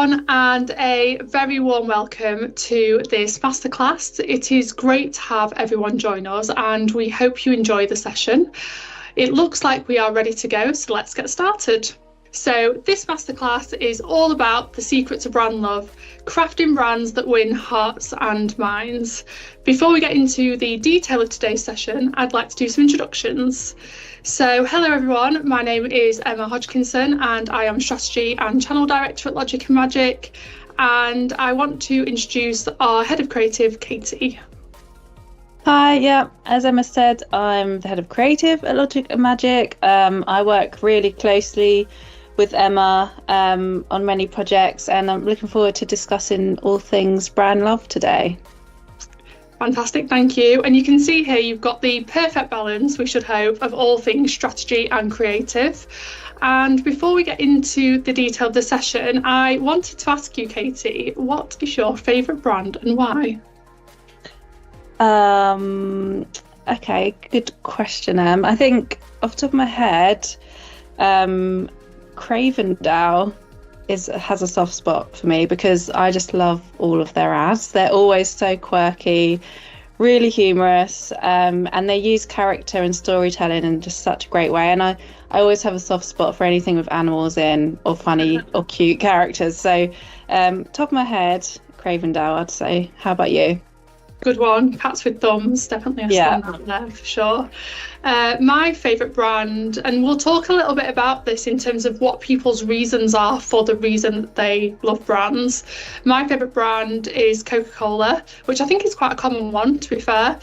everyone, and a very warm welcome to this masterclass. It is great to have everyone join us, and we hope you enjoy the session. It looks like we are ready to go, so let's get started. So this masterclass is all about the secret to brand love, crafting brands that win hearts and minds. Before we get into the detail of today's session, I'd like to do some introductions. So hello everyone, my name is Emma Hodgkinson and I am Strategy and Channel Director at Logic and Magic, and I want to introduce our Head of Creative, Katie. Hi, as Emma said, I'm the Head of Creative at Logic and Magic. I work really closely with Emma on many projects, and I'm looking forward to discussing all things brand love today. Fantastic, thank you. And you can see here you've got the perfect balance, we should hope, of all things strategy and creative. And before we get into the detail of the session, I wanted to ask you, Katie, what is your favourite brand and why? Okay, good question, Em. I think off the top of my head, Cravendale has a soft spot for me because I just love all of their ads. They're always so quirky, really humorous, and they use character and storytelling in just such a great way. And I always have a soft spot for anything with animals in, or funny or cute characters. So top of my head, Cravendale, I'd say. How about you? Good one. Cats with thumbs, definitely a standout there for sure. My favourite brand, and we'll talk a little bit about this in terms of what people's reasons are for the reason that they love brands. My favourite brand is Coca-Cola, which I think is quite a common one, to be fair.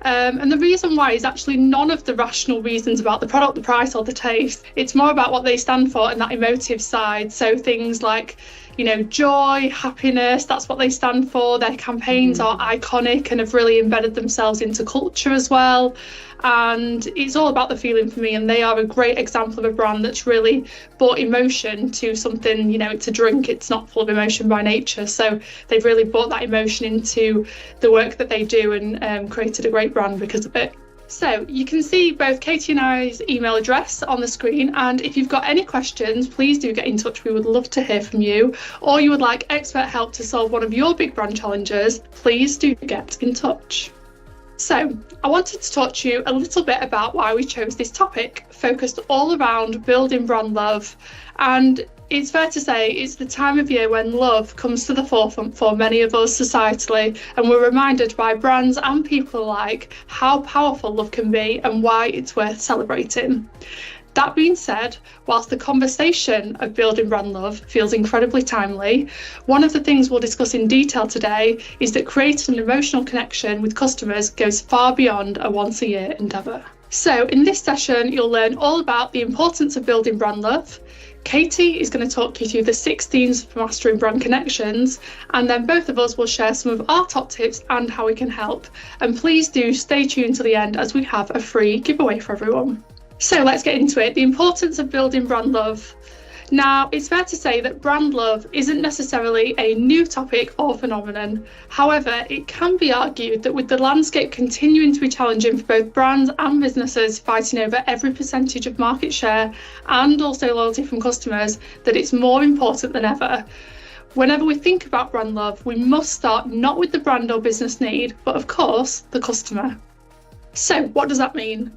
And the reason why is actually none of the rational reasons about the product, the price or the taste. It's more about what they stand for and that emotive side. So things like, you know, joy, happiness, that's what they stand for. Their campaigns are iconic and have really embedded themselves into culture as well. And it's all about the feeling for me, and they are a great example of a brand that's really brought emotion to something. You know, it's a drink, it's not full of emotion by nature, so they've really brought that emotion into the work that they do and created a great brand because of it. So you can see both Katie and I's email address on the screen, and if you've got any questions, please do get in touch. We would love to hear from you, or you would like expert help to solve one of your big brand challenges, please do get in touch. So I wanted to talk to you a little bit about why we chose this topic, focused all around building brand love. And it's fair to say it's the time of year when love comes to the forefront for many of us societally, and we're reminded by brands and people alike how powerful love can be and why it's worth celebrating. That being said, whilst the conversation of building brand love feels incredibly timely, one of the things we'll discuss in detail today is that creating an emotional connection with customers goes far beyond a once-a-year endeavour. So in this session, you'll learn all about the importance of building brand love. Katie is going to talk you through the 6 themes for mastering brand connections, and then both of us will share some of our top tips and how we can help. And please do stay tuned to the end as we have a free giveaway for everyone. So let's get into it. The importance of building brand love. Now, it's fair to say that brand love isn't necessarily a new topic or phenomenon. However, it can be argued that with the landscape continuing to be challenging for both brands and businesses fighting over every percentage of market share and also loyalty from customers, that it's more important than ever. Whenever we think about brand love, we must start not with the brand or business need, but of course, the customer. So what does that mean?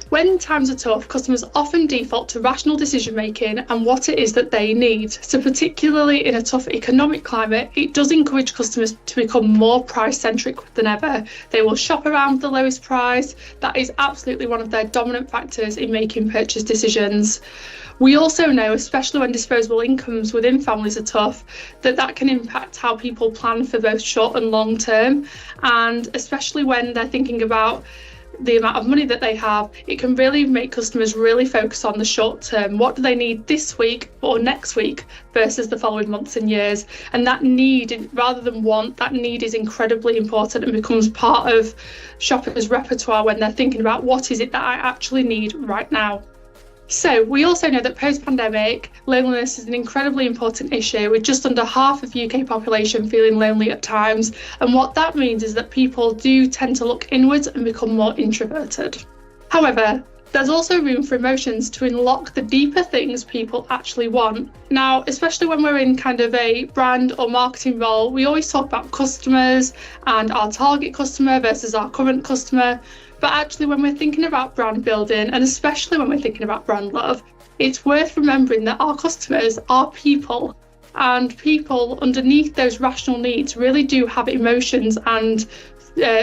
When times are tough, customers often default to rational decision making and what it is that they need. So particularly in a tough economic climate, it does encourage customers to become more price centric than ever. They will shop around the lowest price. That is absolutely one of their dominant factors in making purchase decisions. We also know, especially when disposable incomes within families are tough, that can impact how people plan for both short and long term. And especially when they're thinking about the amount of money that they have, it can really make customers really focus on the short term. What do they need this week or next week versus the following months and years? And that need, rather than want, that need is incredibly important and becomes part of shoppers' repertoire when they're thinking about what is it that I actually need right now. So we also know that post-pandemic, loneliness is an incredibly important issue, with just under half of the UK population feeling lonely at times. And what that means is that people do tend to look inwards and become more introverted. However, There's also room for emotions to unlock the deeper things people actually want. Now, especially when we're in kind of a brand or marketing role, we always talk about customers and our target customer versus our current customer. But actually, when we're thinking about brand building, and especially when we're thinking about brand love, it's worth remembering that our customers are people, and people underneath those rational needs really do have emotions and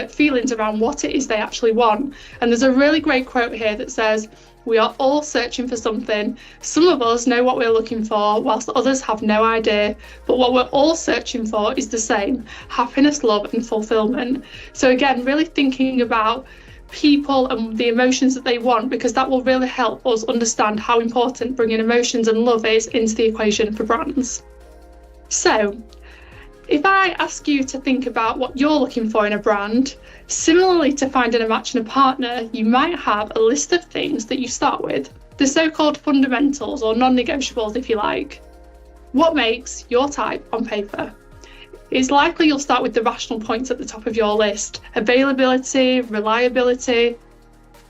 feelings around what it is they actually want. And there's a really great quote here that says, "We are all searching for something. Some of us know what we're looking for, whilst others have no idea. But what we're all searching for is the same: happiness, love, and fulfillment." So again, really thinking about people and the emotions that they want, because that will really help us understand how important bringing emotions and love is into the equation for brands. So if I ask you to think about what you're looking for in a brand, similarly to finding a match in a partner, you might have a list of things that you start with, the so-called fundamentals or non-negotiables, if you like. What makes your type on paper? It's likely you'll start with the rational points at the top of your list: availability, reliability.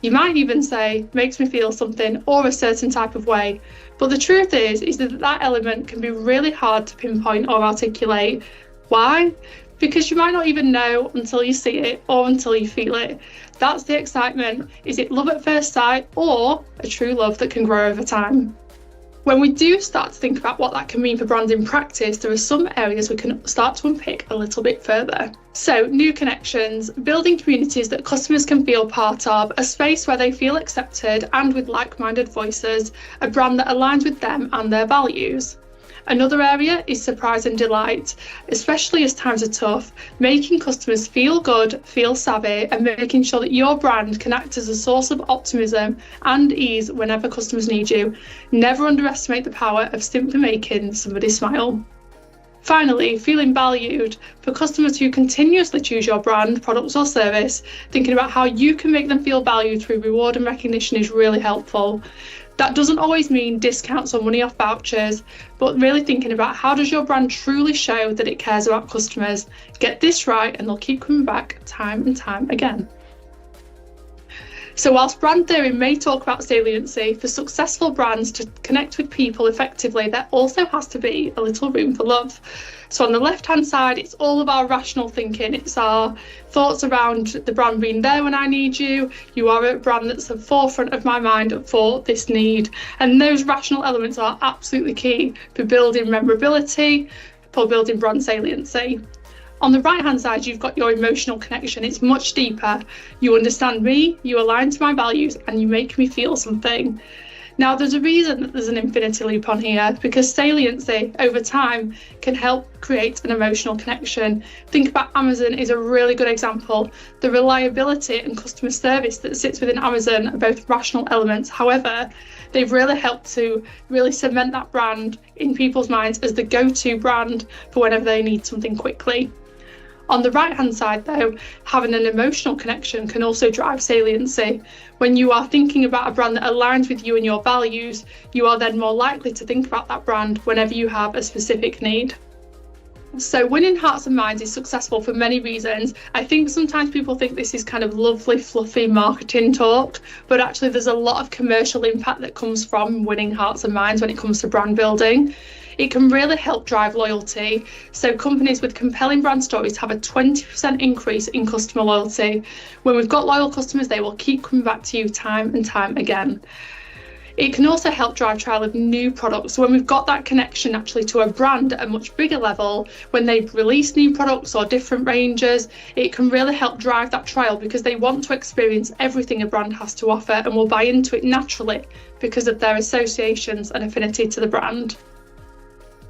You might even say, makes me feel something or a certain type of way. But the truth is that element can be really hard to pinpoint or articulate. Why? Because you might not even know until you see it or until you feel it. That's the excitement. Is it love at first sight or a true love that can grow over time? When we do start to think about what that can mean for brands in practice, there are some areas we can start to unpick a little bit further. So, new connections, building communities that customers can feel part of, a space where they feel accepted and with like-minded voices, a brand that aligns with them and their values. Another area is surprise and delight, especially as times are tough, making customers feel good, feel savvy, and making sure that your brand can act as a source of optimism and ease whenever customers need you. Never underestimate the power of simply making somebody smile. Finally, feeling valued. For customers who continuously choose your brand, products or service, thinking about how you can make them feel valued through reward and recognition is really helpful. That doesn't always mean discounts or money off vouchers, but really thinking about how does your brand truly show that it cares about customers. Get this right and they'll keep coming back time and time again. So whilst brand theory may talk about saliency, for successful brands to connect with people effectively, there also has to be a little room for love. So on the left-hand side, it's all of our rational thinking. It's our thoughts around the brand being there when I need you. You are a brand that's at the forefront of my mind for this need. And those rational elements are absolutely key for building memorability, for building brand saliency. On the right-hand side, you've got your emotional connection. It's much deeper. You understand me, you align to my values, and you make me feel something. Now, there's a reason that there's an infinity loop on here, because saliency over time can help create an emotional connection. Think about Amazon is a really good example. The reliability and customer service that sits within Amazon are both rational elements. However, they've really helped to really cement that brand in people's minds as the go-to brand for whenever they need something quickly. On the right-hand side, though, having an emotional connection can also drive saliency. When you are thinking about a brand that aligns with you and your values, you are then more likely to think about that brand whenever you have a specific need. So winning hearts and minds is successful for many reasons. I think sometimes people think this is kind of lovely, fluffy marketing talk, but actually there's a lot of commercial impact that comes from winning hearts and minds when it comes to brand building. It can really help drive loyalty. So companies with compelling brand stories have a 20% increase in customer loyalty. When we've got loyal customers, they will keep coming back to you time and time again. It can also help drive trial of new products. So when we've got that connection actually to a brand at a much bigger level, when they release new products or different ranges, it can really help drive that trial because they want to experience everything a brand has to offer and will buy into it naturally because of their associations and affinity to the brand.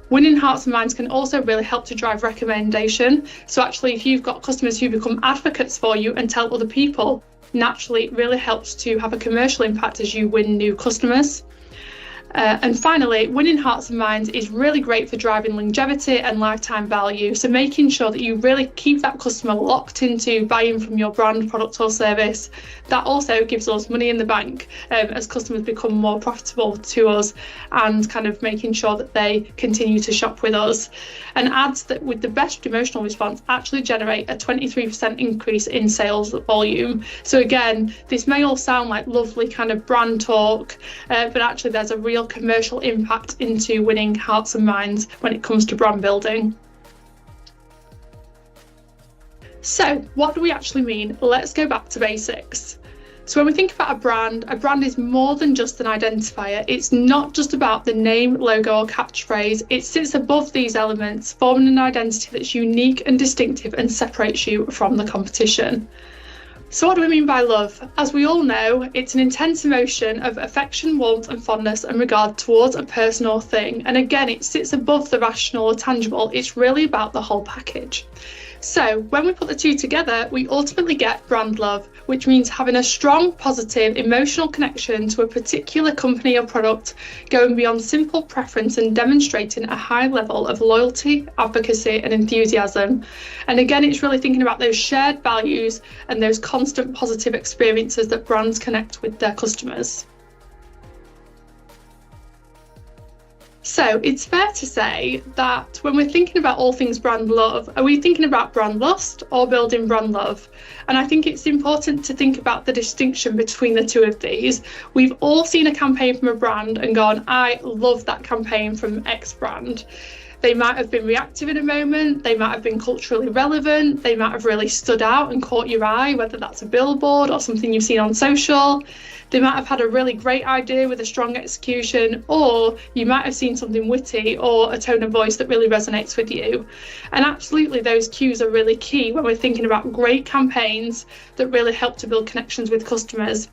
Winning hearts and minds can also really help to drive recommendation. So actually, if you've got customers who become advocates for you and tell other people, naturally it really helps to have a commercial impact as you win new customers. And finally, winning hearts and minds is really great for driving longevity and lifetime value. So making sure that you really keep that customer locked into buying from your brand, product or service. That also gives us money in the bank as customers become more profitable to us, and kind of making sure that they continue to shop with us. And ads that with the best emotional response actually generate a 23% increase in sales volume. So again, this may all sound like lovely kind of brand talk, but actually there's a real commercial impact into winning hearts and minds when it comes to brand building. So what do we actually mean? Let's go back to basics. So when we think about a brand is more than just an identifier. It's not just about the name, logo or catchphrase. It sits above these elements, forming an identity that's unique and distinctive and separates you from the competition. So what do we mean by love? As we all know, it's an intense emotion of affection, warmth and fondness and regard towards a person or thing. And again, it sits above the rational or tangible. It's really about the whole package. So when we put the two together, we ultimately get brand love, which means having a strong, positive, emotional connection to a particular company or product, going beyond simple preference and demonstrating a high level of loyalty, advocacy and enthusiasm. And again, it's really thinking about those shared values and those constant positive experiences that brands connect with their customers. So it's fair to say that when we're thinking about all things brand love, are we thinking about brand lust or building brand love? And I think it's important to think about the distinction between the two of these. We've all seen a campaign from a brand and gone, I love that campaign from X brand. They might have been reactive in a moment, they might have been culturally relevant, they might have really stood out and caught your eye, whether that's a billboard or something you've seen on social. They might have had a really great idea with a strong execution, or you might have seen something witty or a tone of voice that really resonates with you. And absolutely those cues are really key when we're thinking about great campaigns that really help to build connections with customers.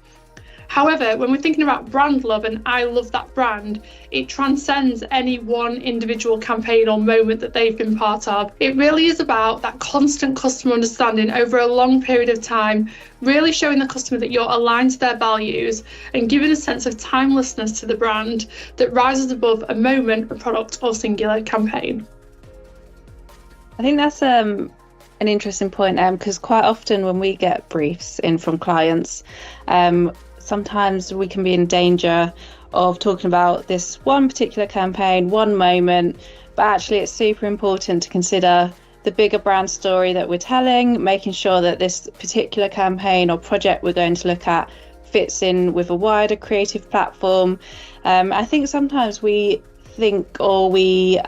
However, when we're thinking about brand love and I love that brand, it transcends any one individual campaign or moment that they've been part of. It really is about that constant customer understanding over a long period of time, really showing the customer that you're aligned to their values and giving a sense of timelessness to the brand that rises above a moment, a product or singular campaign. I think that's an interesting point, because quite often when we get briefs in from clients, sometimes we can be in danger of talking about this one particular campaign, one moment, but actually it's super important to consider the bigger brand story that we're telling, making sure that this particular campaign or project we're going to look at fits in with a wider creative platform. I think sometimes we think or we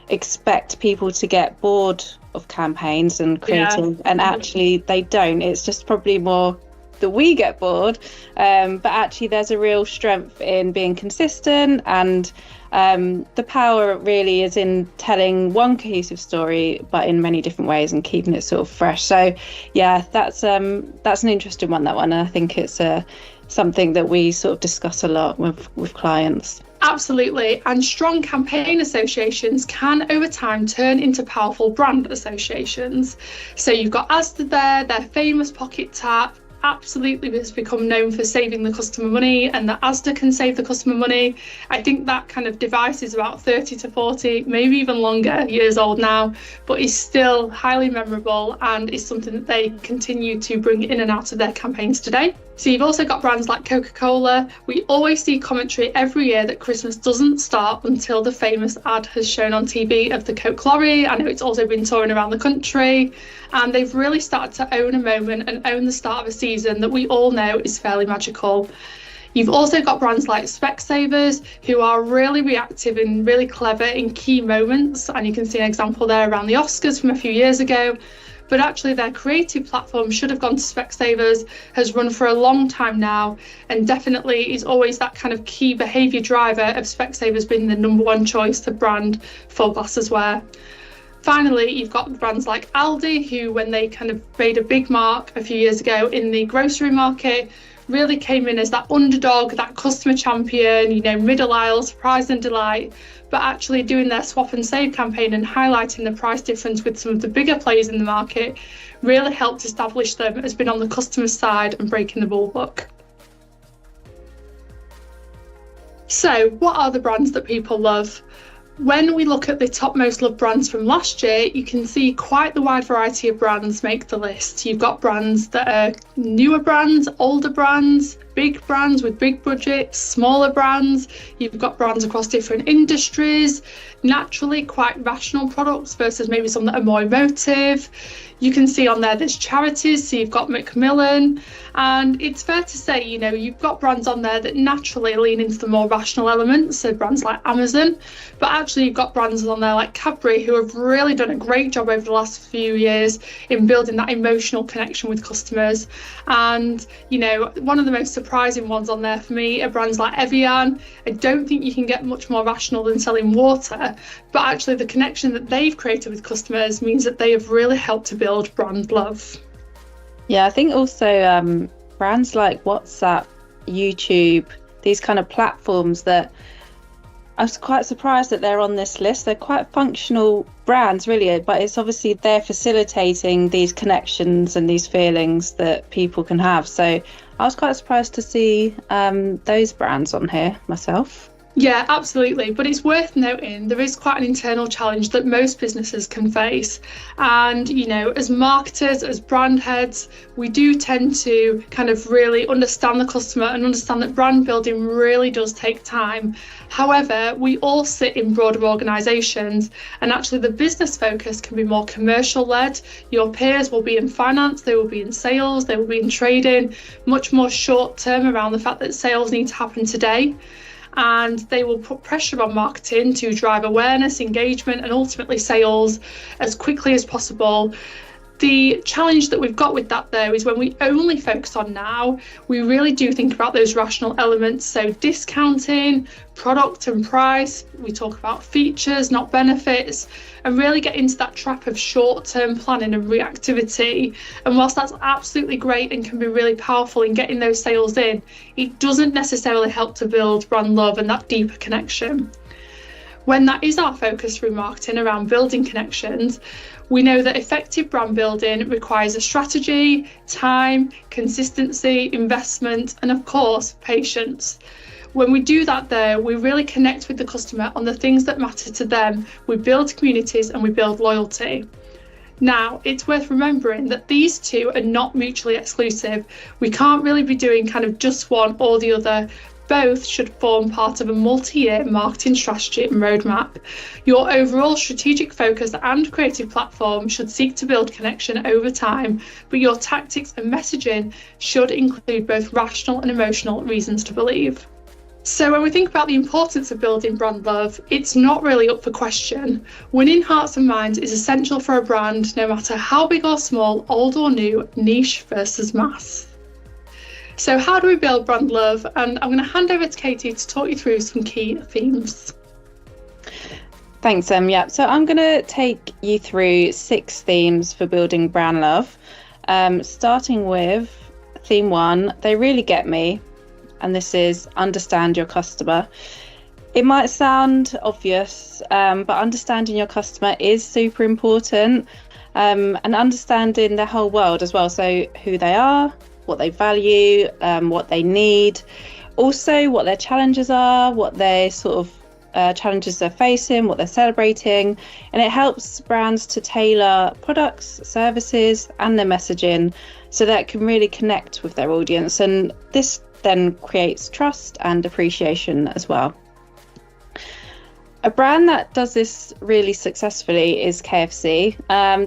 expect people to get bored of campaigns and creating, and actually they don't. It's just probably more that we get bored, but actually there's a real strength in being consistent, and the power really is in telling one cohesive story but in many different ways and keeping it sort of fresh. So yeah, that's an interesting one, that one, and I think it's something that we sort of discuss a lot with clients. Absolutely, and strong campaign associations can over time turn into powerful brand associations. So you've got Asda there, their famous pocket tap absolutely has become known for saving the customer money, and that Asda can save the customer money. I think that kind of device is about 30 to 40, maybe even longer years old now, but is still highly memorable and is something that they continue to bring in and out of their campaigns today. So you've also got brands like Coca-Cola. We always see commentary every year that Christmas doesn't start until the famous ad has shown on TV of the Coke lorry. I know it's also been touring around the country, and they've really started to own a moment and own the start of a season that we all know is fairly magical. You've also got brands like Specsavers, who are really reactive and really clever in key moments, and you can see an example there around the Oscars from a few years ago. But actually their creative platform Should Have Gone to Specsavers has run for a long time now, and definitely is always that kind of key behaviour driver of Specsavers being the number one choice to brand for glasses wear. Finally, you've got brands like Aldi, who when they kind of made a big mark a few years ago in the grocery market, really came in as that underdog, that customer champion, middle aisle, surprise and delight, but actually doing their swap and save campaign and highlighting the price difference with some of the bigger players in the market really helped establish them as being on the customer side and breaking the bull book. So, what are the brands that people love? When we look at the top most loved brands from last year, you can see quite the wide variety of brands make the list. You've got brands that are newer brands, older brands, big brands with big budgets, smaller brands. You've got brands across different industries, naturally quite rational products versus maybe some that are more emotive. You can see on there there's charities, so you've got Macmillan, and it's fair to say, you know, you've got brands on there that naturally lean into the more rational elements, so brands like Amazon, but actually you've got brands on there like Cadbury who have really done a great job over the last few years in building that emotional connection with customers. And, you know, one of the most surprising ones on there for me are brands like Evian. I don't think you can get much more rational than selling water, but actually the connection that they've created with customers means that they have really helped to build brand love. Yeah, I think also brands like WhatsApp, YouTube, these kind of platforms that I was quite surprised that they're on this list. They're quite functional brands, really, but it's obviously they're facilitating these connections and these feelings that people can have. So I was quite surprised to see those brands on here myself. Yeah, absolutely. But it's worth noting there is quite an internal challenge that most businesses can face. And, you know, as marketers, as brand heads, we do tend to kind of really understand the customer and understand that brand building really does take time. However, we all sit in broader organisations, and actually the business focus can be more commercial led. Your peers will be in finance, they will be in sales, they will be in trading, much more short term around the fact that sales need to happen today. And they will put pressure on marketing to drive awareness, engagement, and ultimately sales as quickly as possible. The challenge that we've got with that, though, is when we only focus on now, we really do think about those rational elements. So discounting, product and price, we talk about features, not benefits, and really get into that trap of short-term planning and reactivity. And whilst that's absolutely great and can be really powerful in getting those sales in, it doesn't necessarily help to build brand love and that deeper connection. When that is our focus through marketing around building connections, we know that effective brand building requires a strategy, time, consistency, investment, and of course, patience. When we do that though, we really connect with the customer on the things that matter to them. We build communities and we build loyalty. Now, it's worth remembering that these two are not mutually exclusive. We can't really be doing kind of just one or the other. Both should form part of a multi-year marketing strategy and roadmap. Your overall strategic focus and creative platform should seek to build connection over time, but your tactics and messaging should include both rational and emotional reasons to believe. So when we think about the importance of building brand love, it's not really up for question. Winning hearts and minds is essential for a brand, no matter how big or small, old or new, niche versus mass. So how do we build brand love? And I'm going to hand over to Katie to talk you through some key themes. Thanks, yeah. So I'm going to take you through 6 themes for building brand love, starting with theme 1, they really get me, and this is understand your customer. It might sound obvious, but understanding your customer is super important, and understanding their whole world as well. So who they are, what they value, what they need, also what their challenges are, what their sort of challenges they're facing, what they're celebrating, and it helps brands to tailor products, services, and their messaging so that it can really connect with their audience, and this then creates trust and appreciation as well. A brand that does this really successfully is KFC.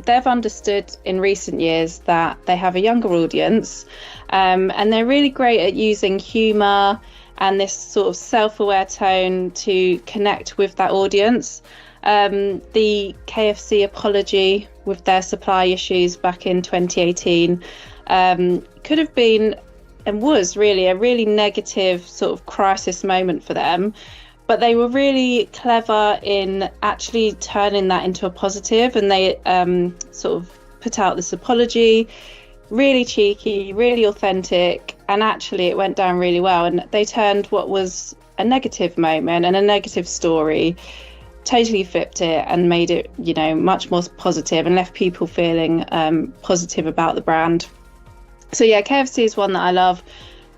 They've understood in recent years that they have a younger audience, and they're really great at using humour and this sort of self-aware tone to connect with that audience. The KFC apology with their supply issues back in 2018 could have been and was really a really negative sort of crisis moment for them. But they were really clever in actually turning that into a positive, and they sort of put out this apology, really cheeky, really authentic, and actually it went down really well. And they turned what was a negative moment and a negative story, totally flipped it and made it, you know, much more positive and left people feeling positive about the brand. So yeah, KFC is one that I love.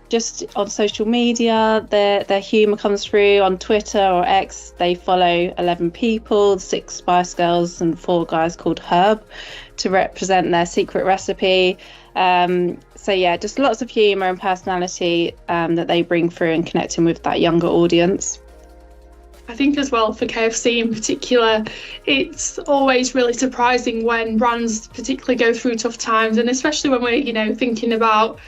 just on social media, their humour comes through. On Twitter or X, they follow 11 people, 6 Spice Girls and 4 guys called Herb, to represent their secret recipe. So yeah, just lots of humour and personality that they bring through and connecting with that younger audience. I think as well for KFC in particular, it's always really surprising when brands particularly go through tough times, and especially when we're, thinking about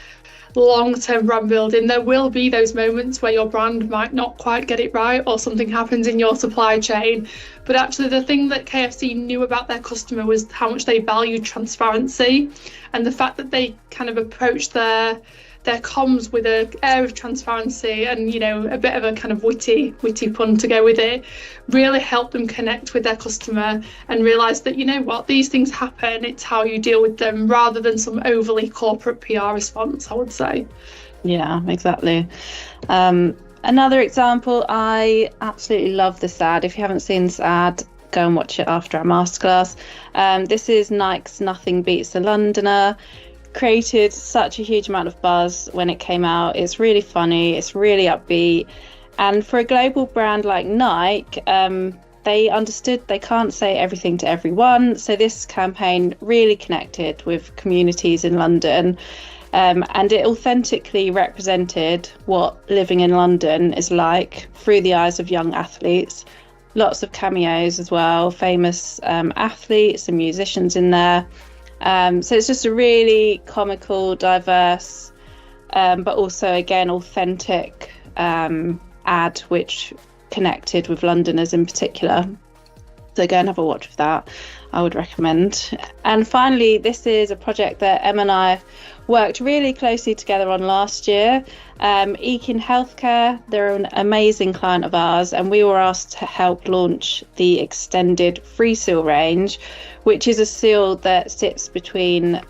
long-term brand building, there will be those moments where your brand might not quite get it right or something happens in your supply chain. But actually the thing that KFC knew about their customer was how much they valued transparency, and the fact that they kind of approached their comms with an air of transparency and a bit of a kind of witty pun to go with it really helped them connect with their customer and realize that these things happen, it's how you deal with them rather than some overly corporate PR response, I would say. Yeah, exactly. Another example, I absolutely love this ad. If you haven't seen this ad, go and watch it after our masterclass. This is Nike's Nothing Beats a Londoner. Created such a huge amount of buzz when it came out. It's really funny, it's really upbeat, and for a global brand like Nike, they understood they can't say everything to everyone, so this campaign really connected with communities in London, and it authentically represented what living in London is like through the eyes of young athletes. Lots of cameos as well, famous athletes and musicians in there. So it's just a really comical, diverse, but also, again, authentic ad which connected with Londoners in particular. So go and have a watch of that, I would recommend. And finally, this is a project that Emma and I worked really closely together on last year. Ekin Healthcare, they're an amazing client of ours, and we were asked to help launch the extended Free Seal range, which is a seal that sits between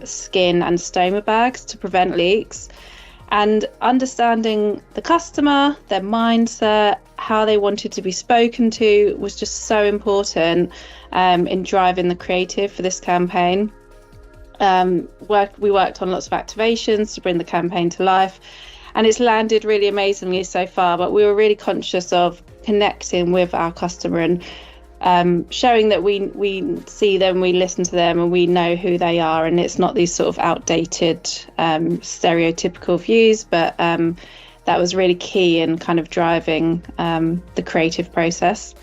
skin and stoma bags to prevent leaks. And understanding the customer, their mindset, how they wanted to be spoken to was just so important in driving the creative for this campaign. We worked on lots of activations to bring the campaign to life, and it's landed really amazingly so far, but we were really conscious of connecting with our customer and showing that we see them, we listen to them, and we know who they are, and it's not these sort of outdated stereotypical views, but that was really key in kind of driving the creative process.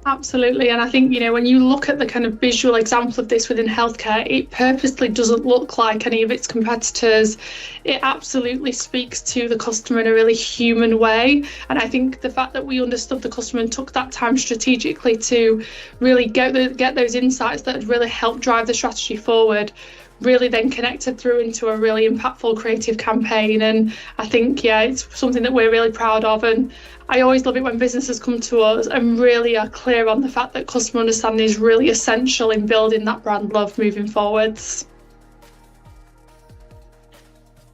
Absolutely. And I think, when you look at the kind of visual example of this within healthcare, it purposely doesn't look like any of its competitors. It absolutely speaks to the customer in a really human way. And I think the fact that we understood the customer and took that time strategically to really get those insights that had really helped drive the strategy forward really then connected through into a really impactful creative campaign. And I think, it's something that we're really proud of. And I always love it when businesses come to us and really are clear on the fact that customer understanding is really essential in building that brand love moving forwards.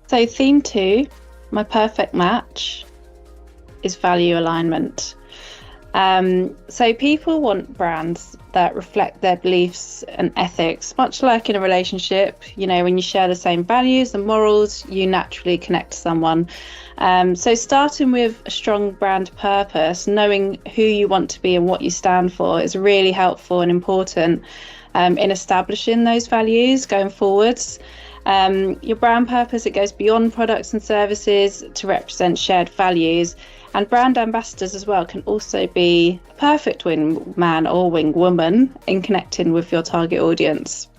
So theme 2, my perfect match, is value alignment. So people want brands that reflect their beliefs and ethics, much like in a relationship. When you share the same values and morals, you naturally connect to someone. So starting with a strong brand purpose, knowing who you want to be and what you stand for, is really helpful and important in establishing those values going forwards. Your brand purpose, it goes beyond products and services to represent shared values. And brand ambassadors as well can also be a perfect wing man or wing woman in connecting with your target audience.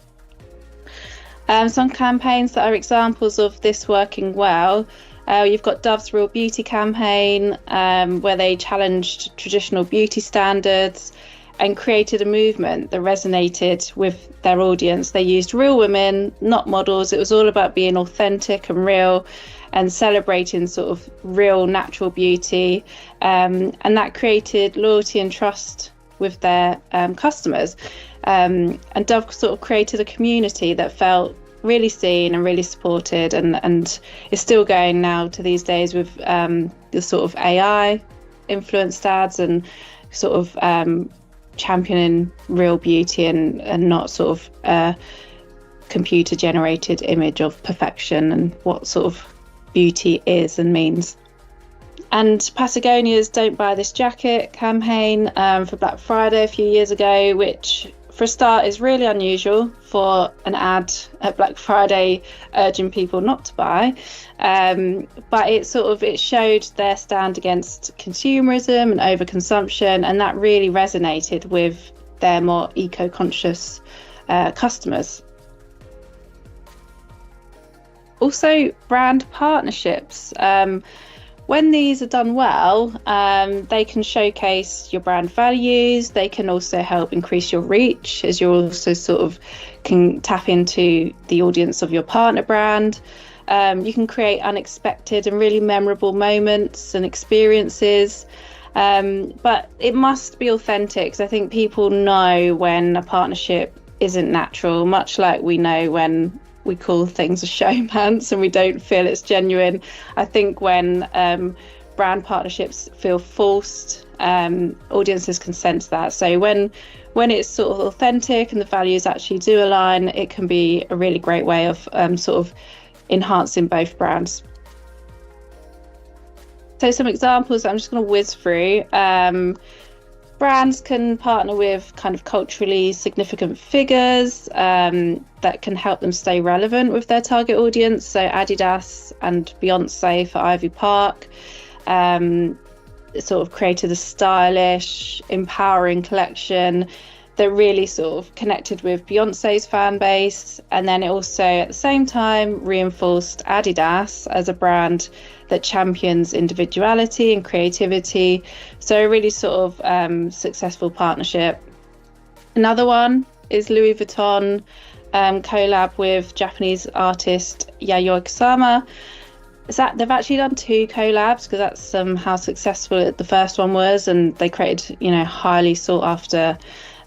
Some campaigns that are examples of this working well, you've got Dove's Real Beauty campaign, where they challenged traditional beauty standards and created a movement that resonated with their audience. They used real women, not models. It was all about being authentic and real and celebrating sort of real natural beauty, and that created loyalty and trust with their customers. And Dove sort of created a community that felt really seen and really supported, and is still going now to these days with the sort of AI influenced ads and sort of championing real beauty and not sort of computer generated image of perfection and what sort of beauty is and means. And Patagonia's Don't Buy This Jacket campaign for Black Friday a few years ago, which for a start is really unusual for an ad at Black Friday urging people not to buy. But it showed their stand against consumerism and overconsumption, and that really resonated with their more eco-conscious customers. Also, brand partnerships. When these are done well, they can showcase your brand values. They can also help increase your reach, as you also sort of can tap into the audience of your partner brand. You can create unexpected and really memorable moments and experiences. But it must be authentic, because I think people know when a partnership isn't natural, much like we know when we call things a showmance and we don't feel it's genuine. I think when brand partnerships feel forced, audiences can sense that. So when it's sort of authentic and the values actually do align, it can be a really great way of sort of enhancing both brands. So some examples I'm just going to whiz through. Brands can partner with kind of culturally significant figures that can help them stay relevant with their target audience. So Adidas and Beyonce for Ivy Park sort of created a stylish, empowering collection that really sort of connected with Beyonce's fan base. And then it also at the same time reinforced Adidas as a brand that champions individuality and creativity. So a really sort of successful partnership. Another one is Louis Vuitton collab with Japanese artist Yayoi Kusama. They've actually done 2 collabs, because that's how successful the first one was, and they created, highly sought after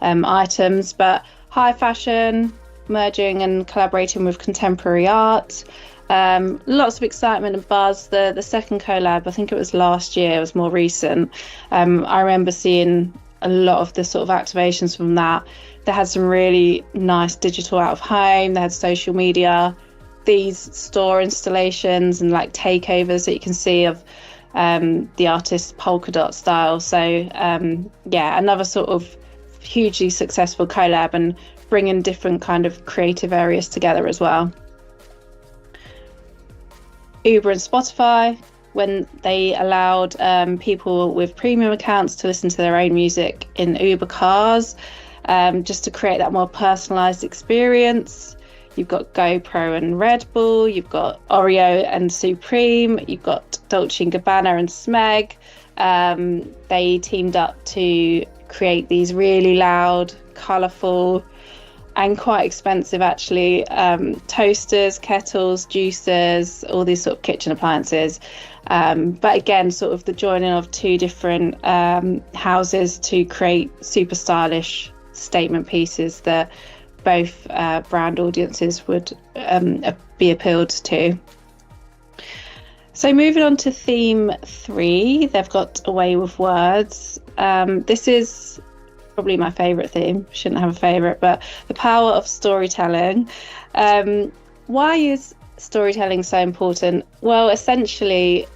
items. But high fashion, merging and collaborating with contemporary art. Lots of excitement and buzz. The second collab, I think it was last year, it was more recent. I remember seeing a lot of the sort of activations from that. They had some really nice digital out of home, they had social media, these store installations and like takeovers that you can see of the artist's polka dot style. So another sort of hugely successful collab, and bringing different kind of creative areas together as well. Uber and Spotify, when they allowed people with premium accounts to listen to their own music in Uber cars, just to create that more personalized experience. You've got GoPro and Red Bull, you've got Oreo and Supreme, you've got Dolce & Gabbana and Smeg. They teamed up to create these really loud, colourful and quite expensive actually toasters, kettles, juicers, all these sort of kitchen appliances. But again, sort of the joining of 2 different houses to create super stylish statement pieces that both brand audiences would be appealed to. So moving on to theme 3, they've got A Way with Words. This is probably my favourite theme. Shouldn't have a favourite, but the power of storytelling. Why is storytelling so important? Well, essentially,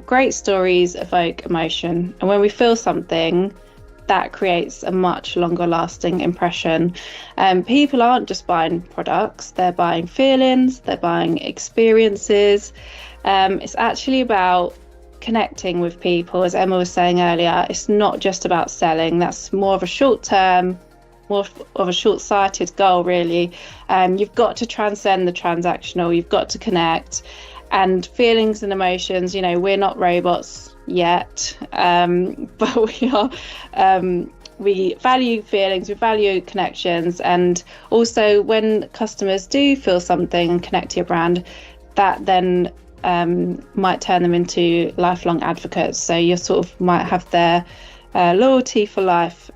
great stories evoke emotion, and when we feel something, that creates a much longer lasting impression. People aren't just buying products, they're buying feelings, they're buying experiences. It's actually about connecting with people, as Emma was saying earlier. It's not just about selling. That's more of a short-term, more of a short-sighted goal, really. You've got to transcend the transactional, you've got to connect. And feelings and emotions, we're not robots yet, but we are. We value feelings, we value connections, and also when customers do feel something and connect to your brand, that then might turn them into lifelong advocates. So you sort of might have their loyalty for life,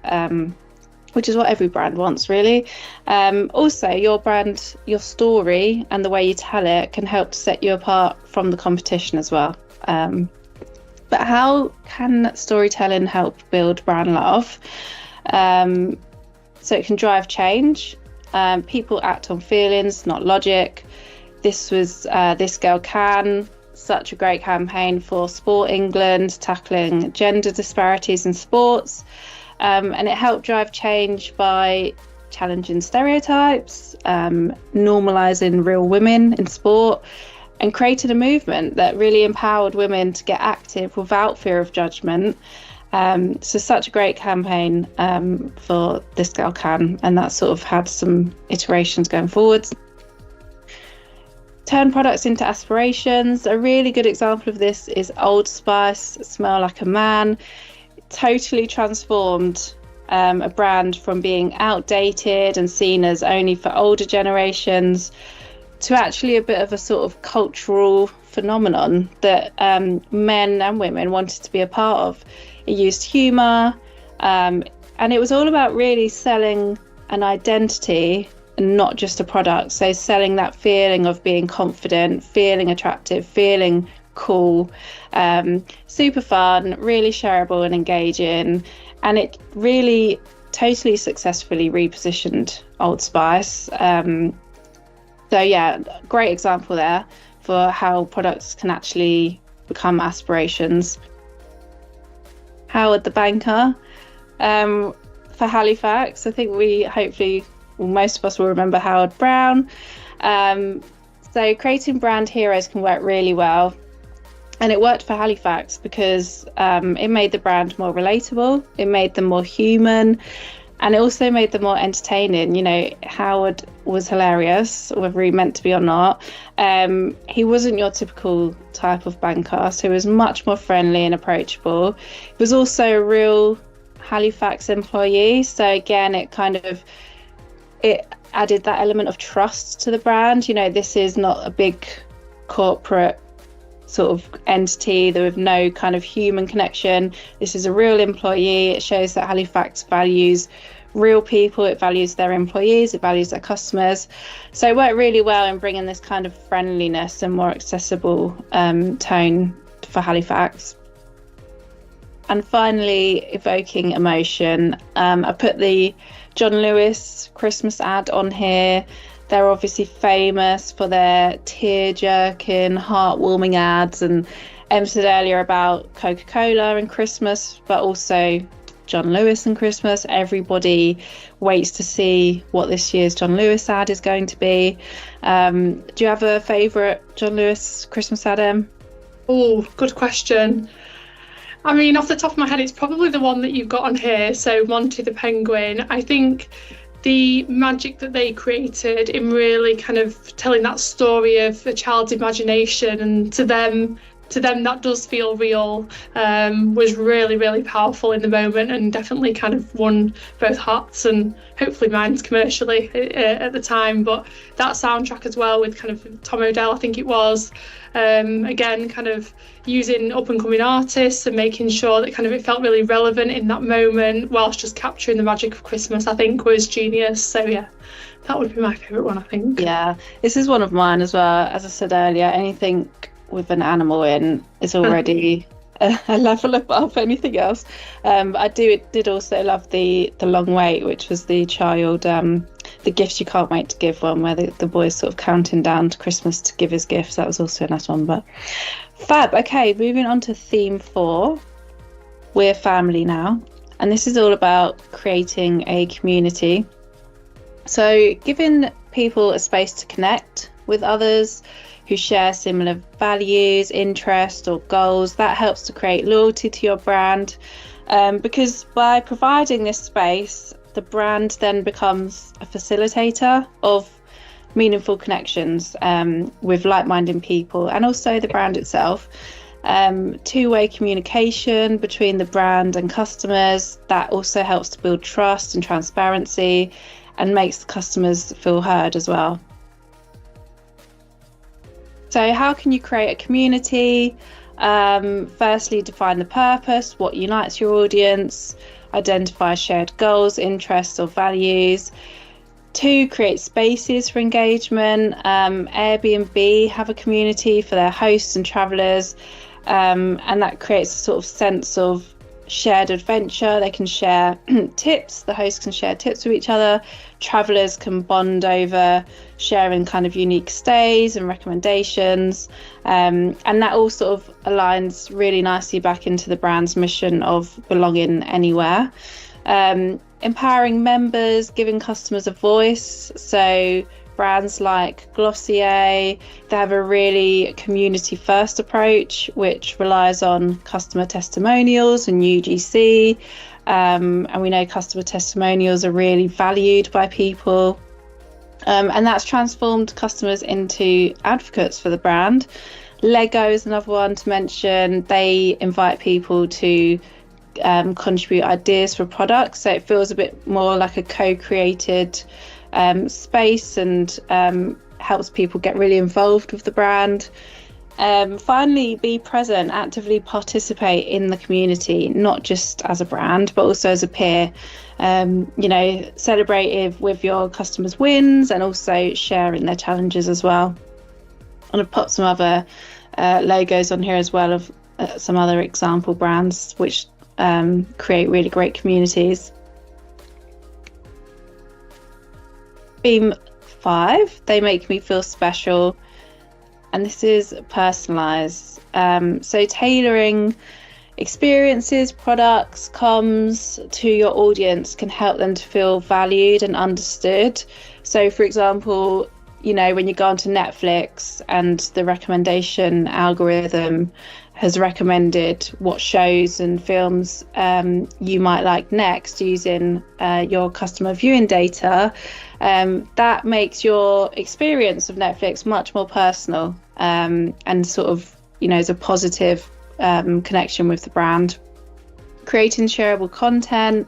which is what every brand wants, really. Also, your brand, your story and the way you tell it can help to set you apart from the competition as well. But how can storytelling help build brand love? So it can drive change. People act on feelings, not logic. This girl can such a great campaign for Sport England, tackling gender disparities in sports. And it helped drive change by challenging stereotypes, normalising real women in sport, and creating a movement that really empowered women to get active without fear of judgment. So such a great campaign for This Girl Can, and that sort of had some iterations going forwards. Turn products into aspirations. A really good example of this is Old Spice, Smell Like a Man. It totally transformed a brand from being outdated and seen as only for older generations to actually a bit of a sort of cultural phenomenon that men and women wanted to be a part of. It used humour, and it was all about really selling an identity and not just a product. So selling that feeling of being confident, feeling attractive, feeling cool, super fun, really shareable and engaging. And it really totally successfully repositioned Old Spice. So yeah, great example there for how products can actually become aspirations. Howard the Banker, for Halifax. I think most of us will remember Howard Brown. So creating brand heroes can work really well. And it worked for Halifax because it made the brand more relatable, it made them more human, and it also made them more entertaining. You know, Howard was hilarious, whether he meant to be or not. He wasn't your typical type of banker, so he was much more friendly and approachable. He was also a real Halifax employee, so again, it added that element of trust to the brand. You know, this is not a big corporate sort of entity with no kind of human connection. This is a real employee. It shows that Halifax values real people, it values their employees, it values their customers. So it worked really well in bringing this kind of friendliness and more accessible tone for Halifax. And finally, evoking emotion. I put the John Lewis Christmas ad on here. They're obviously famous for their tear-jerking, heartwarming ads, and Em said earlier about Coca-Cola and Christmas, but also John Lewis and Christmas. Everybody waits to see what this year's John Lewis ad is going to be. Do you have a favourite John Lewis Christmas ad, Em? Oh, good question. I mean, off the top of my head, it's probably the one that you've got on here. So Monty the Penguin. I think the magic that they created in really kind of telling that story of a child's imagination, and to them that does feel real, was really, really powerful in the moment, and definitely kind of won both hearts and hopefully minds commercially at the time. But that soundtrack as well, with kind of Tom Odell, I think it was, again, kind of using up and coming artists and making sure that kind of it felt really relevant in that moment whilst just capturing the magic of Christmas, I think was genius. So yeah, that would be my favourite one, I think. Yeah, this is one of mine as well. As I said earlier, anything with an animal in is already a level above anything else. I did also love the long wait, which was the child, the gifts you can't wait to give one, where the boy's sort of counting down to Christmas to give his gifts. That was also a nice one. But fab. Okay, moving on to theme 4. We're family now, and this is all about creating a community. So giving people a space to connect with others who share similar values, interests or goals, that helps to create loyalty to your brand, because by providing this space, the brand then becomes a facilitator of meaningful connections with like-minded people, and also the brand itself. Two-way communication between the brand and customers, that also helps to build trust and transparency and makes the customers feel heard as well. So how can you create a community? Firstly, define the purpose, what unites your audience, identify shared goals, interests or values. 2, create spaces for engagement. Airbnb have a community for their hosts and travellers, and that creates a sort of sense of shared adventure. They can share tips. The hosts can share tips with each other. Travelers can bond over sharing kind of unique stays and recommendations. And that all sort of aligns really nicely back into the brand's mission of belonging anywhere. Empowering members, giving customers a voice. So brands like Glossier, they have a really community first approach, which relies on customer testimonials and UGC. And we know customer testimonials are really valued by people. And that's transformed customers into advocates for the brand. Lego is another one to mention. They invite people to contribute ideas for products, so it feels a bit more like a co-created space, and helps people get really involved with the brand. Finally, be present, actively participate in the community, not just as a brand but also as a peer. Celebrate with your customers' wins and also sharing their challenges as well. And I've put some other logos on here as well of some other example brands which create really great communities. Theme 5, they make me feel special, and this is personalised. So tailoring experiences, products, comms to your audience can help them to feel valued and understood. So for example, when you go onto Netflix and the recommendation algorithm has recommended what shows and films you might like next using your customer viewing data, that makes your experience of Netflix much more personal, and sort of, is a positive connection with the brand. Creating shareable content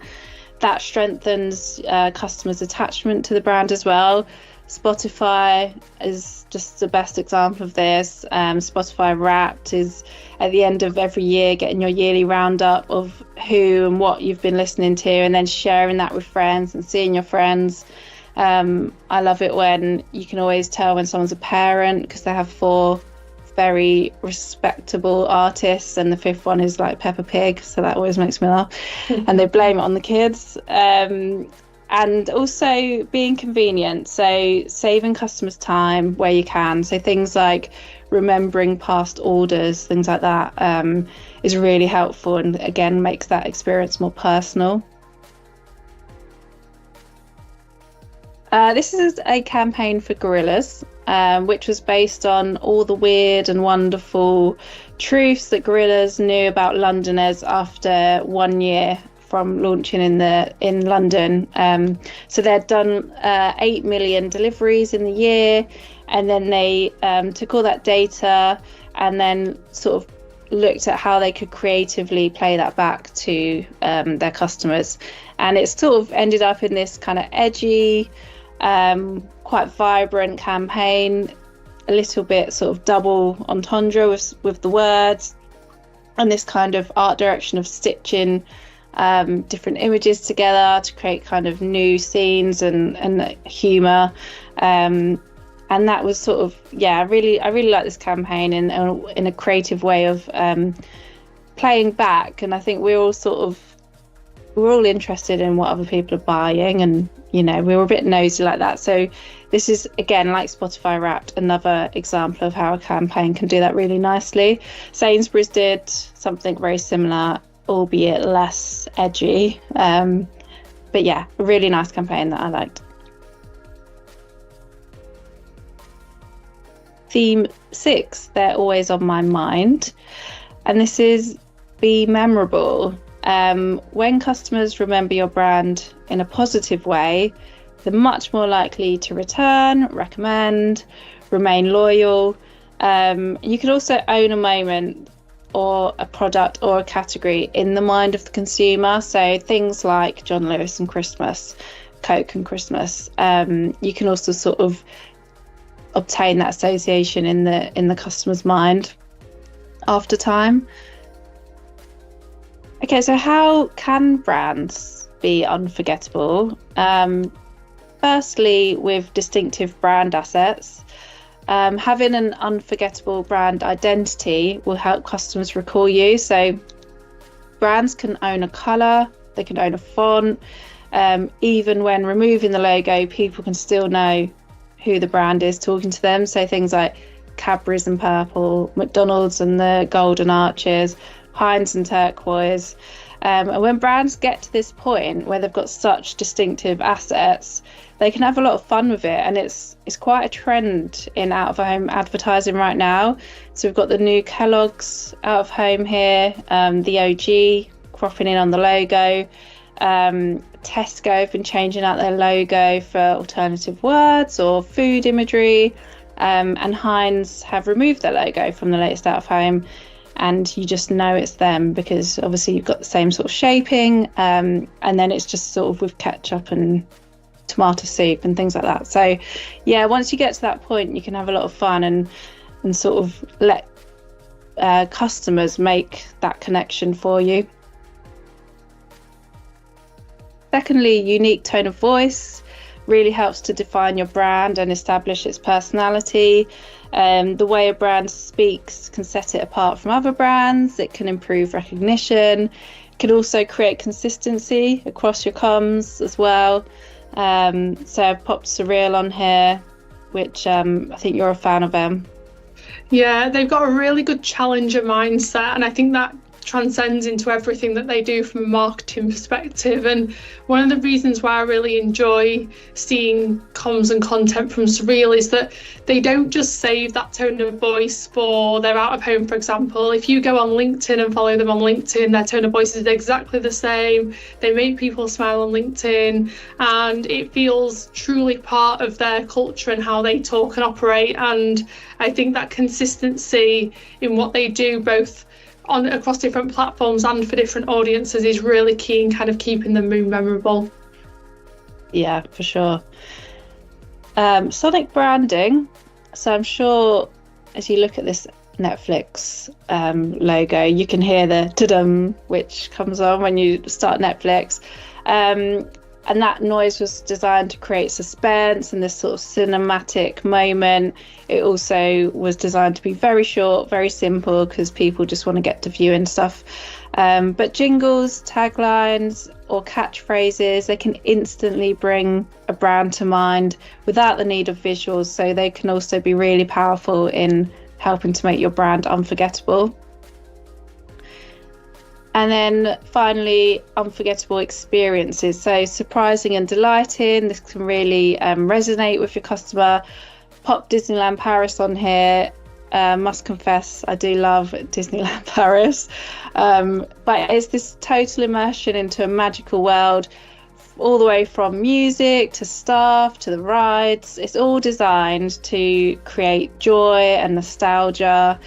that strengthens customers' attachment to the brand as well. Spotify is just the best example of this. Spotify Wrapped is at the end of every year getting your yearly roundup of who and what you've been listening to, and then sharing that with friends and seeing your friends. I love it when you can always tell when someone's a parent because they have 4 very respectable artists and the 5th one is like Peppa Pig, so that always makes me laugh. And they blame it on the kids. And also being convenient, so saving customers time where you can. So things like remembering past orders, things like that, is really helpful, and again makes that experience more personal. This is a campaign for Gorillas, which was based on all the weird and wonderful truths that Gorillas knew about Londoners after 1 year from launching in London. So they'd done 8 million deliveries in the year, and then they took all that data and then sort of looked at how they could creatively play that back to their customers. And it sort of ended up in this kind of edgy, quite vibrant campaign, a little bit sort of double entendre with the words, and this kind of art direction of stitching different images together to create kind of new scenes and humour, and that was sort of I really like this campaign in a creative way of playing back. And I think we're all interested in what other people are buying, and we're a bit nosy like that. So this is, again, like Spotify Wrapped, another example of how a campaign can do that really nicely. Sainsbury's did something very similar, albeit less edgy, but yeah, a really nice campaign that I liked. Theme 6, they're always on my mind, and this is be memorable. When customers remember your brand in a positive way, they're much more likely to return, recommend, remain loyal. You can also own a moment or a product or a category in the mind of the consumer. So things like John Lewis and Christmas, Coke and Christmas. You can also sort of obtain that association in the customer's mind after time. Okay, so how can brands be unforgettable? Firstly, with distinctive brand assets. Having an unforgettable brand identity will help customers recall you. So brands can own a colour, they can own a font. Even when removing the logo, people can still know who the brand is talking to them. So things like Cadbury's and purple, McDonald's and the golden arches, Heinz and turquoise. And when brands get to this point where they've got such distinctive assets, they can have a lot of fun with it. And it's quite a trend in out-of-home advertising right now. So we've got the new Kellogg's out-of-home here, the OG cropping in on the logo. Tesco have been changing out their logo for alternative words or food imagery, and Heinz have removed their logo from the latest out of home, and you just know it's them because obviously you've got the same sort of shaping, and then it's just sort of with ketchup and tomato soup and things like that. So yeah, once you get to that point, you can have a lot of fun and sort of let customers make that connection for you. Secondly, unique tone of voice really helps to define your brand and establish its personality. The way a brand speaks can set it apart from other brands. It can improve recognition. It can also create consistency across your comms as well. So I've popped Surreal on here, which I think you're a fan of them. Yeah, they've got a really good challenger mindset, and I think that transcends into everything that they do from a marketing perspective. And one of the reasons why I really enjoy seeing comms and content from Surreal is that they don't just save that tone of voice for their out of home, for example. If you go on LinkedIn and follow them on LinkedIn, their tone of voice is exactly the same. They make people smile on LinkedIn, and it feels truly part of their culture and how they talk and operate. And I think that consistency in what they do, both across different platforms and for different audiences, is really key in kind of keeping them memorable. Yeah, for sure. Sonic branding. So I'm sure as you look at this Netflix logo, you can hear the ta-dum, which comes on when you start Netflix. And that noise was designed to create suspense and this sort of cinematic moment. It also was designed to be very short, very simple, because people just want to get to viewing stuff. But jingles, taglines, or catchphrases, they can instantly bring a brand to mind without the need of visuals. So they can also be really powerful in helping to make your brand unforgettable. And then finally, unforgettable experiences. So surprising and delighting. This can really resonate with your customer. Pop Disneyland Paris on here. Must confess, I do love Disneyland Paris. But it's this total immersion into a magical world, all the way from music to staff to the rides. It's all designed to create joy and nostalgia.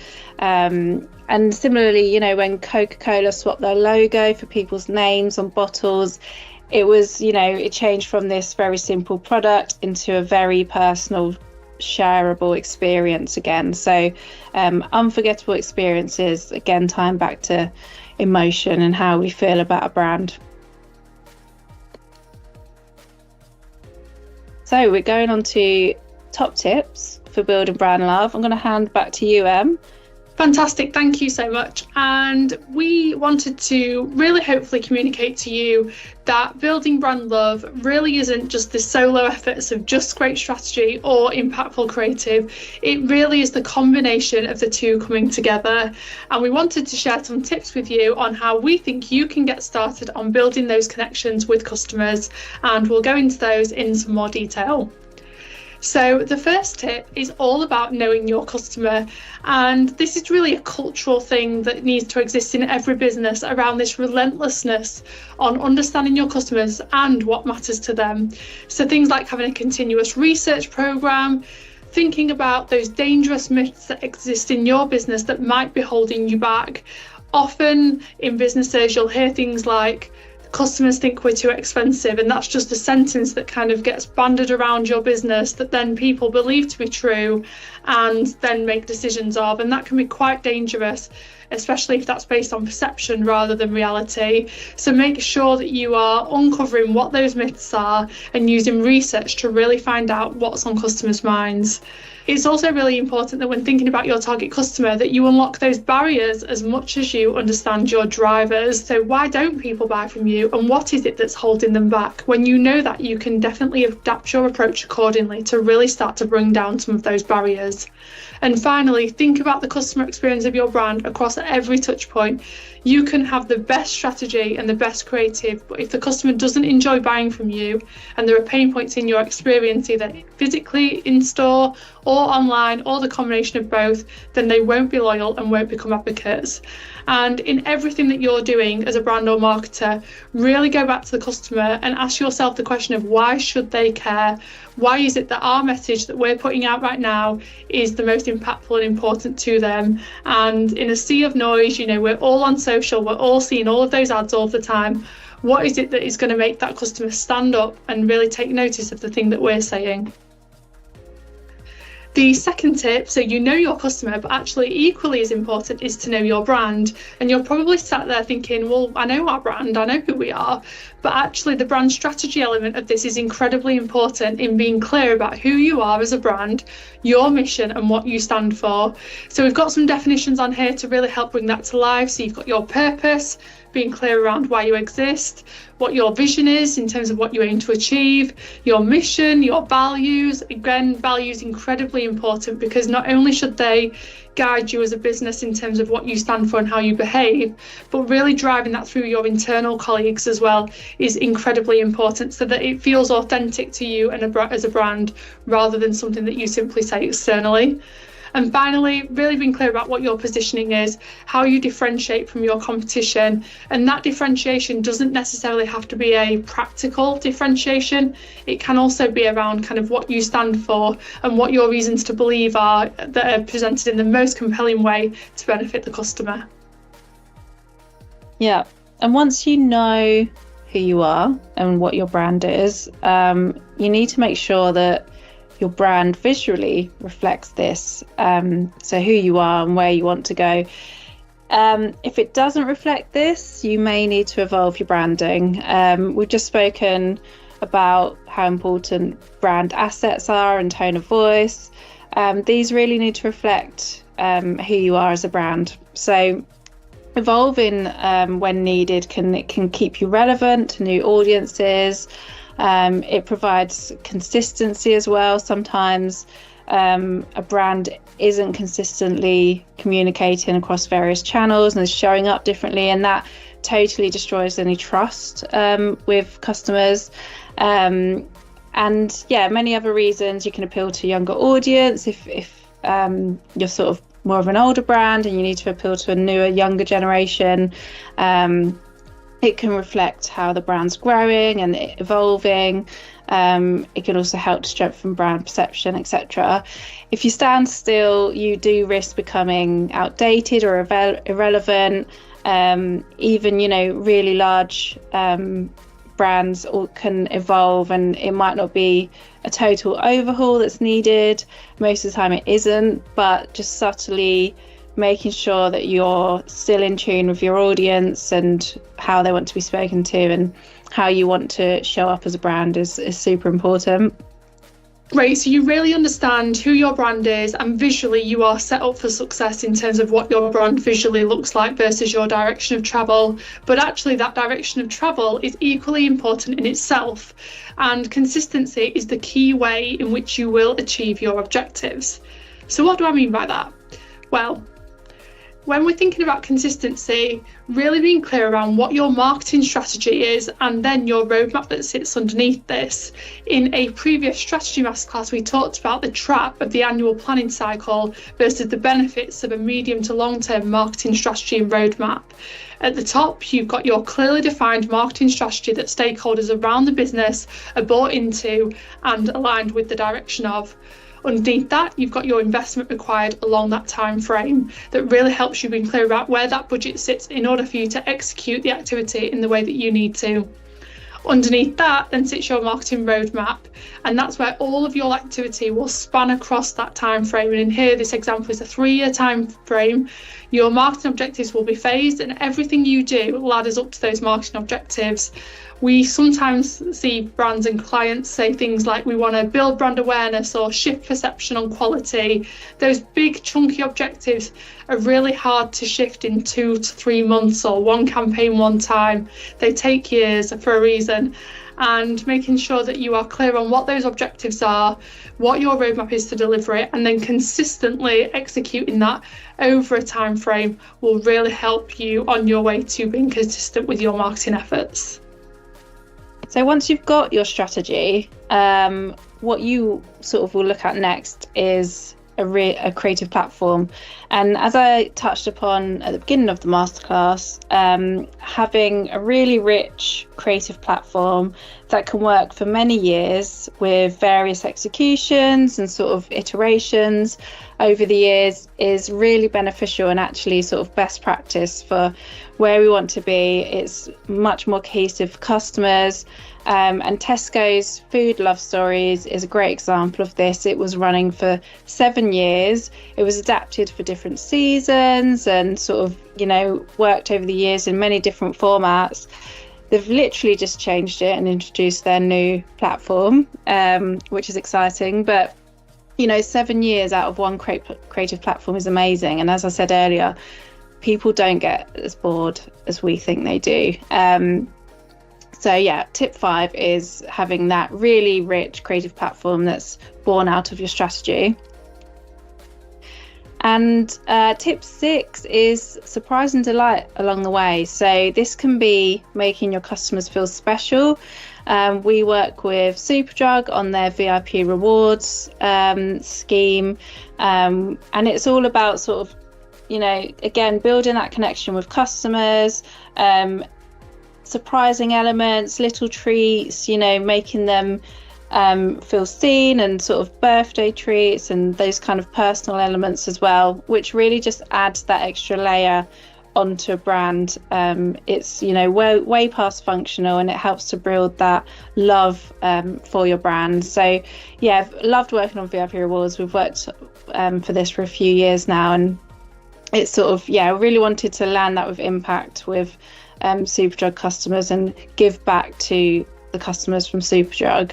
And similarly, you know, when Coca-Cola swapped their logo for people's names on bottles, it was, you know, it changed from this very simple product into a very personal, shareable experience again. So unforgettable experiences, again, tying back to emotion and how we feel about a brand. So we're going on to top tips for building brand love. I'm going to hand back to you, Em. Fantastic, thank you so much. And we wanted to really hopefully communicate to you that building brand love really isn't just the solo efforts of just great strategy or impactful creative. It really is the combination of the two coming together. And we wanted to share some tips with you on how we think you can get started on building those connections with customers. And we'll go into those in some more detail. So the first tip is all about knowing your customer, and this is really a cultural thing that needs to exist in every business around this relentlessness on understanding your customers and what matters to them. So things like having a continuous research program, thinking about those dangerous myths that exist in your business that might be holding you back. Often in businesses you'll hear things like, customers think we're too expensive, and that's just a sentence that kind of gets bandied around your business that then people believe to be true and then make decisions of, and that can be quite dangerous. especially if that's based on perception rather than reality. So make sure that you are uncovering what those myths are and using research to really find out what's on customers' minds. It's also really important that when thinking about your target customer, that you unlock those barriers as much as you understand your drivers. So why don't people buy from you, and what is it that's holding them back? When you know that, you can definitely adapt your approach accordingly to really start to bring down some of those barriers. And finally, think about the customer experience of your brand across every touch point. You can have the best strategy and the best creative, but if the customer doesn't enjoy buying from you and there are pain points in your experience, either physically in store or online, or the combination of both, then they won't be loyal and won't become advocates. And in everything that you're doing as a brand or marketer, really go back to the customer and ask yourself the question of why should they care? Why is it that our message that we're putting out right now is the most impactful and important to them? And in a sea of noise, you know, we're all on social, we're all seeing all of those ads all the time. What is it that is going to make that customer stand up and really take notice of the thing that we're saying? The second tip, so you know your customer, but actually equally as important is to know your brand. And you're probably sat there thinking, well, I know our brand, I know who we are, but actually the brand strategy element of this is incredibly important in being clear about who you are as a brand, your mission and what you stand for. So we've got some definitions on here to really help bring that to life. So you've got your purpose, being clear around why you exist, what your vision is in terms of what you aim to achieve, your mission, your values. Again, values incredibly important, because not only should they guide you as a business in terms of what you stand for and how you behave, but really driving that through your internal colleagues as well is incredibly important, so that it feels authentic to you and as a brand rather than something that you simply say externally. And finally, really being clear about what your positioning is, how you differentiate from your competition. And that differentiation doesn't necessarily have to be a practical differentiation. It can also be around kind of what you stand for and what your reasons to believe are, that are presented in the most compelling way to benefit the customer. Yeah. And once you know who you are and what your brand is, you need to make sure that your brand visually reflects this, so who you are and where you want to go. If it doesn't reflect this, you may need to evolve your branding. We've just spoken about how important brand assets are and tone of voice. These really need to reflect who you are as a brand. So evolving when needed can keep you relevant to new audiences. It provides consistency as well. Sometimes a brand isn't consistently communicating across various channels and is showing up differently, and that totally destroys any trust with customers. And yeah, many other reasons. You can appeal to a younger audience if you're sort of more of an older brand and you need to appeal to a newer, younger generation. It can reflect how the brand's growing and evolving. It can also help to strengthen brand perception, etc. If you stand still, you do risk becoming outdated or irrelevant. Even, really large brands can evolve, and it might not be a total overhaul that's needed. Most of the time it isn't, but just subtly making sure that you're still in tune with your audience and how they want to be spoken to and how you want to show up as a brand is super important. Great, so you really understand who your brand is, and visually you are set up for success in terms of what your brand visually looks like versus your direction of travel. But actually that direction of travel is equally important in itself, and consistency is the key way in which you will achieve your objectives. So what do I mean by that? Well, when we're thinking about consistency, really being clear around what your marketing strategy is and then your roadmap that sits underneath this. In a previous strategy masterclass, we talked about the trap of the annual planning cycle versus the benefits of a medium to long-term marketing strategy and roadmap. At the top, you've got your clearly defined marketing strategy that stakeholders around the business are bought into and aligned with the direction of. Underneath that, you've got your investment required along that time frame that really helps you be clear about where that budget sits in order for you to execute the activity in the way that you need to. Underneath that then sits your marketing roadmap, and that's where all of your activity will span across that time frame. And in here, this example is a 3-year time frame. Your marketing objectives will be phased, and everything you do ladders up to those marketing objectives. We sometimes see brands and clients say things like, we want to build brand awareness or shift perception on quality. Those big chunky objectives are really hard to shift in 2 to 3 months or one campaign one time. They take years for a reason. And making sure that you are clear on what those objectives are, what your roadmap is to deliver it, and then consistently executing that over a time frame will really help you on your way to being consistent with your marketing efforts. So once you've got your strategy, what you sort of will look at next is a creative platform. And as I touched upon at the beginning of the masterclass, having a really rich creative platform that can work for many years with various executions and sort of iterations over the years is really beneficial, and actually sort of best practice for where we want to be. It's much more cohesive for customers. And Tesco's Food Love Stories is a great example of this. It was running for 7 years. It was adapted for different seasons and sort of, worked over the years in many different formats. They've literally just changed it and introduced their new platform, which is exciting. But, 7 years out of one creative platform is amazing. And as I said earlier, people don't get as bored as we think they do. So yeah, tip 5 is having that really rich creative platform that's born out of your strategy. And tip 6 is surprise and delight along the way. So this can be making your customers feel special. We work with Superdrug on their VIP rewards scheme. And it's all about sort of, again, building that connection with customers, surprising elements, little treats, making them feel seen, and sort of birthday treats and those kind of personal elements as well, which really just adds that extra layer onto a brand. It's way past functional, and it helps to build that love for your brand. So yeah, I've loved working on VIP rewards. We've worked for this for a few years now, and it's sort of, I really wanted to land that with impact with Superdrug customers and give back to the customers from Superdrug.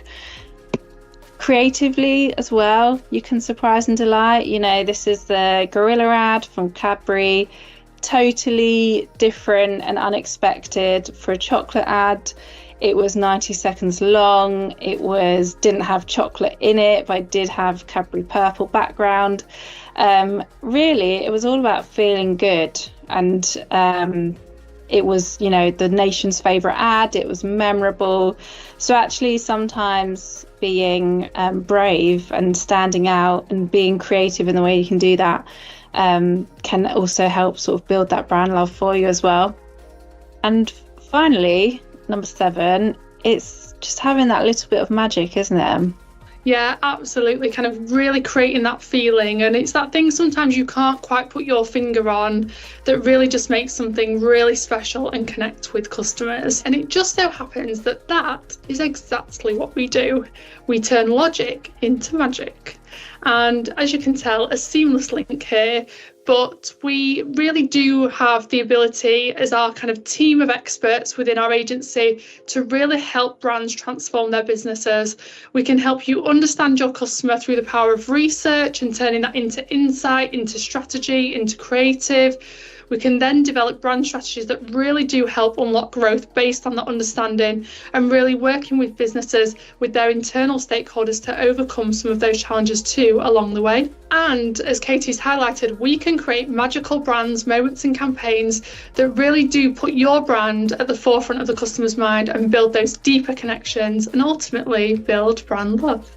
Creatively as well, you can surprise and delight. This is the gorilla ad from Cadbury, totally different and unexpected for a chocolate ad. It was 90 seconds long. It didn't have chocolate in it, but it did have Cadbury purple background. Really, it was all about feeling good, and it was, the nation's favourite ad. It was memorable. So actually, sometimes being brave and standing out and being creative in the way you can do that can also help sort of build that brand love for you as well. And finally, number 7, it's just having that little bit of magic, isn't it? Yeah, absolutely. Kind of really creating that feeling. And it's that thing sometimes you can't quite put your finger on that really just makes something really special and connect with customers. And it just so happens that that is exactly what we do. We turn logic into magic. And as you can tell, a seamless link here, but we really do have the ability as our kind of team of experts within our agency to really help brands transform their businesses. We can help you understand your customer through the power of research and turning that into insight, into strategy, into creative. We can then develop brand strategies that really do help unlock growth based on that understanding, and really working with businesses with their internal stakeholders to overcome some of those challenges too along the way. And as Katie's highlighted, we can create magical brands, moments and campaigns that really do put your brand at the forefront of the customer's mind and build those deeper connections and ultimately build brand love.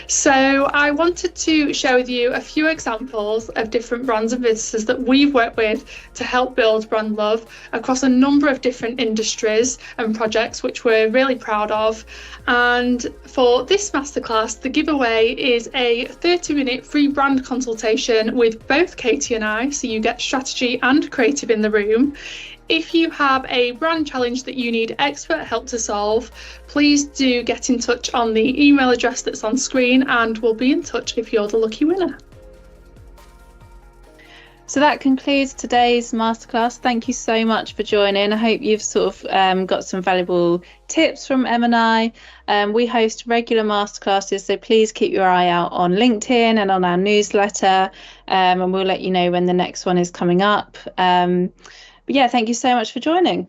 So I wanted to share with you a few examples of different brands and businesses that we've worked with to help build brand love across a number of different industries and projects, which we're really proud of. And for this masterclass, the giveaway is a 30-minute free brand consultation with both Katie and I, so you get strategy and creative in the room. if you have a brand challenge that you need expert help to solve, please do get in touch on the email address that's on screen, and we'll be in touch if you're the lucky winner. So that concludes today's masterclass. Thank you so much for joining. I hope you've sort of got some valuable tips from Em and I. We host regular masterclasses, so please keep your eye out on LinkedIn and on our newsletter, and we'll let you know when the next one is coming up. But yeah, thank you so much for joining.